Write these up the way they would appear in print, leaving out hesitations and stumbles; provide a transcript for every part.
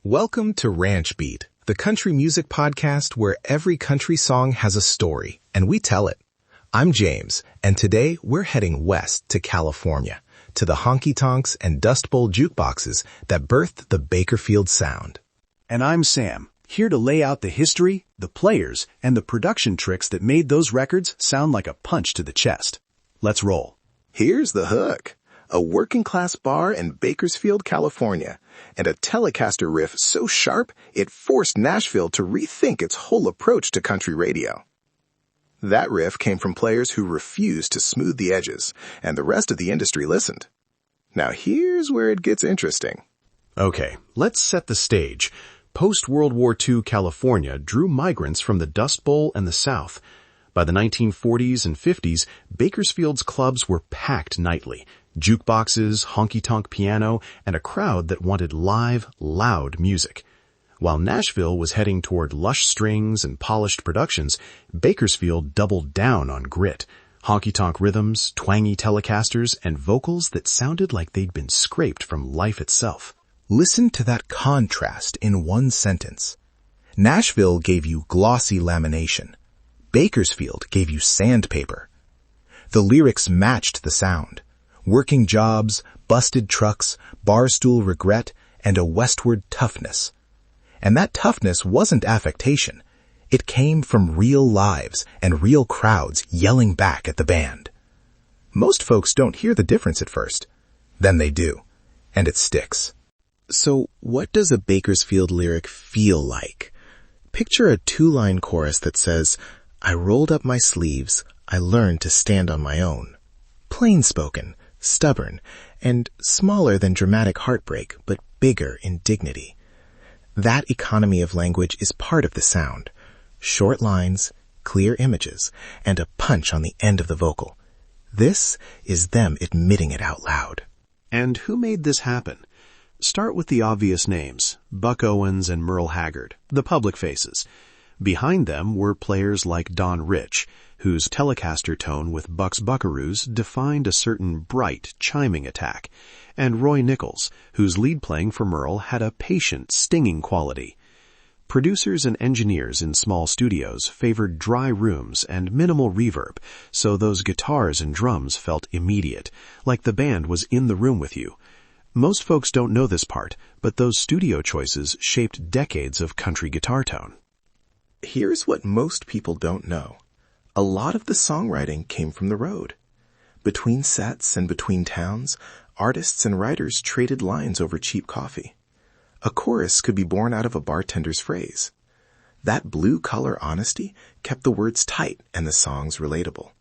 Welcome to Ranch Beat, the country music podcast where every country song has a story, and we tell it. I'm James, and today we're heading west to California, to the honky tonks and Dust Bowl jukeboxes that birthed the Bakersfield Sound. And I'm Sam, here to lay out the history, the players, and the production tricks that made those records sound like a punch to the chest. Let's roll. Here's the hook. A working-class bar in Bakersfield, California, and a Telecaster riff so sharp it forced Nashville to rethink its whole approach to country radio. That riff came from players who refused to smooth the edges, and the rest of the industry listened. Now here's where it gets interesting. Okay, let's set the stage. Post-World War II California drew migrants from the Dust Bowl and the South. By the 1940s and 50s, Bakersfield's clubs were packed nightly. Jukeboxes, honky-tonk piano, and a crowd that wanted live, loud music. While Nashville was heading toward lush strings and polished productions, Bakersfield doubled down on grit. Honky-tonk rhythms, twangy Telecasters, and vocals that sounded like they'd been scraped from life itself. Listen to that contrast in one sentence. Nashville gave you glossy lamination. Bakersfield gave you sandpaper. The lyrics matched the sound. Working jobs, busted trucks, barstool regret, and a westward toughness. And that toughness wasn't affectation. It came from real lives and real crowds yelling back at the band. Most folks don't hear the difference at first. Then they do, and it sticks. So what does a Bakersfield lyric feel like? Picture a two-line chorus that says, "I rolled up my sleeves, I learned to stand on my own." Plain-spoken, stubborn, and smaller than dramatic heartbreak, but bigger in dignity. That economy of language is part of the sound. Short lines, clear images, and a punch on the end of the vocal. This is them admitting it out loud. And who made this happen? Start with the obvious names, Buck Owens and Merle Haggard, the public faces. Behind them were players like Don Rich, whose Telecaster tone with Buck's Buckaroos defined a certain bright, chiming attack, and Roy Nichols, whose lead playing for Merle had a patient, stinging quality. Producers and engineers in small studios favored dry rooms and minimal reverb, so those guitars and drums felt immediate, like the band was in the room with you. Most folks don't know this part, but those studio choices shaped decades of country guitar tone. Here's what most people don't know. A lot of the songwriting came from the road. Between sets and between towns, artists and writers traded lines over cheap coffee. A chorus could be born out of a bartender's phrase. That blue-collar honesty kept the words tight and the songs relatable.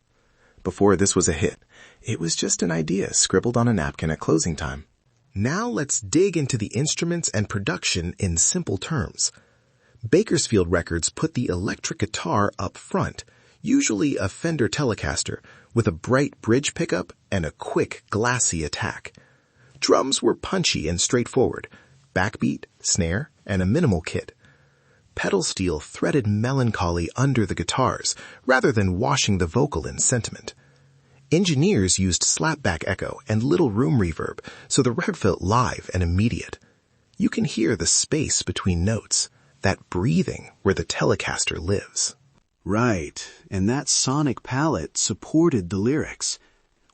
Before this was a hit, it was just an idea scribbled on a napkin at closing time. Now let's dig into the instruments and production in simple terms. Bakersfield records put the electric guitar up front, usually a Fender Telecaster, with a bright bridge pickup and a quick, glassy attack. Drums were punchy and straightforward, backbeat, snare, and a minimal kit. Pedal steel threaded melancholy under the guitars, rather than washing the vocal in sentiment. Engineers used slapback echo and little room reverb, so the record felt live and immediate. You can hear the space between notes, that breathing where the Telecaster lives. Right, and that sonic palette supported the lyrics.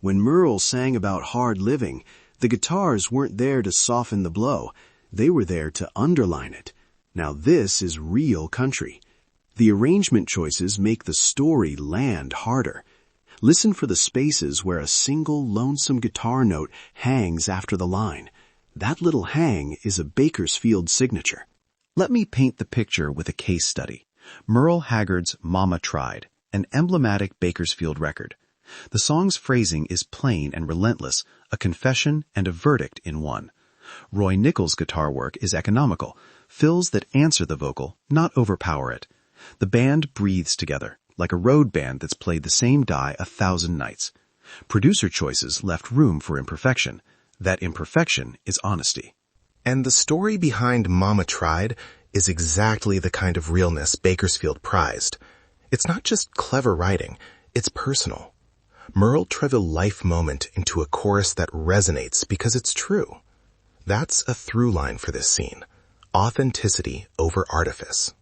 When Merle sang about hard living, the guitars weren't there to soften the blow. They were there to underline it. Now this is real country. The arrangement choices make the story land harder. Listen for the spaces where a single lonesome guitar note hangs after the line. That little hang is a Bakersfield signature. Let me paint the picture with a case study. Merle Haggard's Mama Tried, an emblematic Bakersfield record. The song's phrasing is plain and relentless, a confession and a verdict in one. Roy Nichols' guitar work is economical, fills that answer the vocal, not overpower it. The band breathes together, like a road band that's played the same die 1,000 nights. Producer choices left room for imperfection. That imperfection is honesty. And the story behind Mama Tried is exactly the kind of realness Bakersfield prized. It's not just clever writing, it's personal. Merle drove a life moment into a chorus that resonates because it's true. That's a through line for this scene. Authenticity over artifice.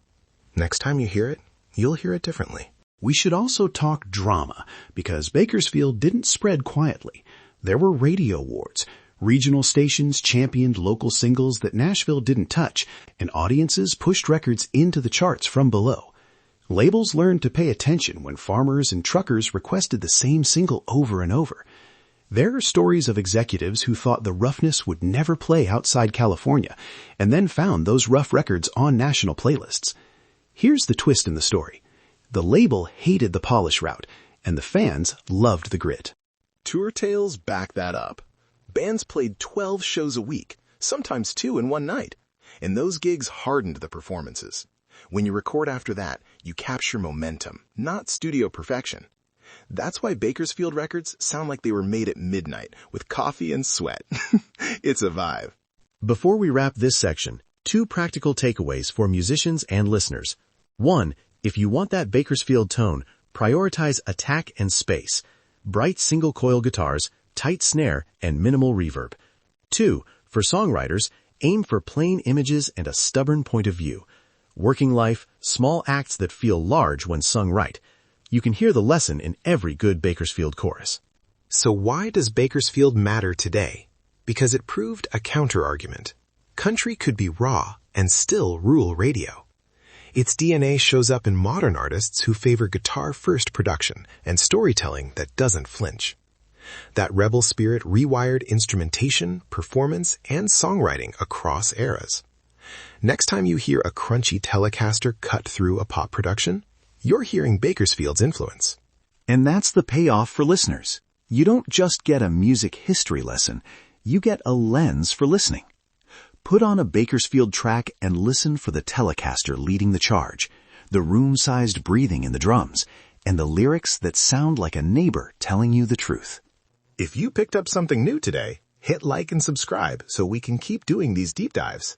Next time you hear it, you'll hear it differently. We should also talk drama, because Bakersfield didn't spread quietly. There were radio wars. Regional stations championed local singles that Nashville didn't touch, and audiences pushed records into the charts from below. Labels learned to pay attention when farmers and truckers requested the same single over and over. There are stories of executives who thought the roughness would never play outside California, and then found those rough records on national playlists. Here's the twist in the story. The label hated the polish route, and the fans loved the grit. Tour tales back that up. Bands played 12 shows a week, sometimes 2 in one night, and those gigs hardened the performances. When you record after that, you capture momentum, not studio perfection. That's why Bakersfield records sound like they were made at midnight with coffee and sweat. It's a vibe. Before we wrap this section, 2 practical takeaways for musicians and listeners. 1, if you want that Bakersfield tone, prioritize attack and space. Bright single-coil guitars, tight snare, and minimal reverb. 2, for songwriters, aim for plain images and a stubborn point of view. Working life, small acts that feel large when sung right. You can hear the lesson in every good Bakersfield chorus. So why does Bakersfield matter today? Because it proved a counter-argument. Country could be raw and still rule radio. Its DNA shows up in modern artists who favor guitar-first production and storytelling that doesn't flinch. That rebel spirit rewired instrumentation, performance, and songwriting across eras. Next time you hear a crunchy Telecaster cut through a pop production, you're hearing Bakersfield's influence. And that's the payoff for listeners. You don't just get a music history lesson, you get a lens for listening. Put on a Bakersfield track and listen for the Telecaster leading the charge, the room-sized breathing in the drums, and the lyrics that sound like a neighbor telling you the truth. If you picked up something new today, hit like and subscribe so we can keep doing these deep dives.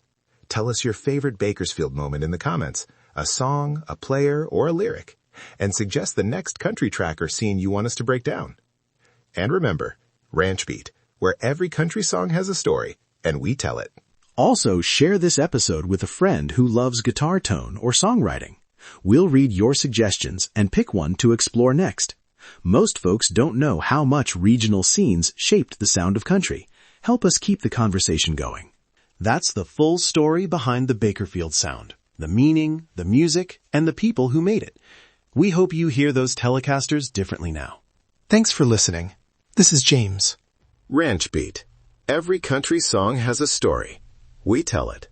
Tell us your favorite Bakersfield moment in the comments, a song, a player, or a lyric, and suggest the next country track or scene you want us to break down. And remember, Ranch Beat, where every country song has a story, and we tell it. Also, share this episode with a friend who loves guitar tone or songwriting. We'll read your suggestions and pick one to explore next. Most folks don't know how much regional scenes shaped the sound of country. Help us keep the conversation going. That's the full story behind the Bakersfield Sound. The meaning, the music, and the people who made it. We hope you hear those Telecasters differently now. Thanks for listening. This is James. Ranch Beat. Every country song has a story. We tell it.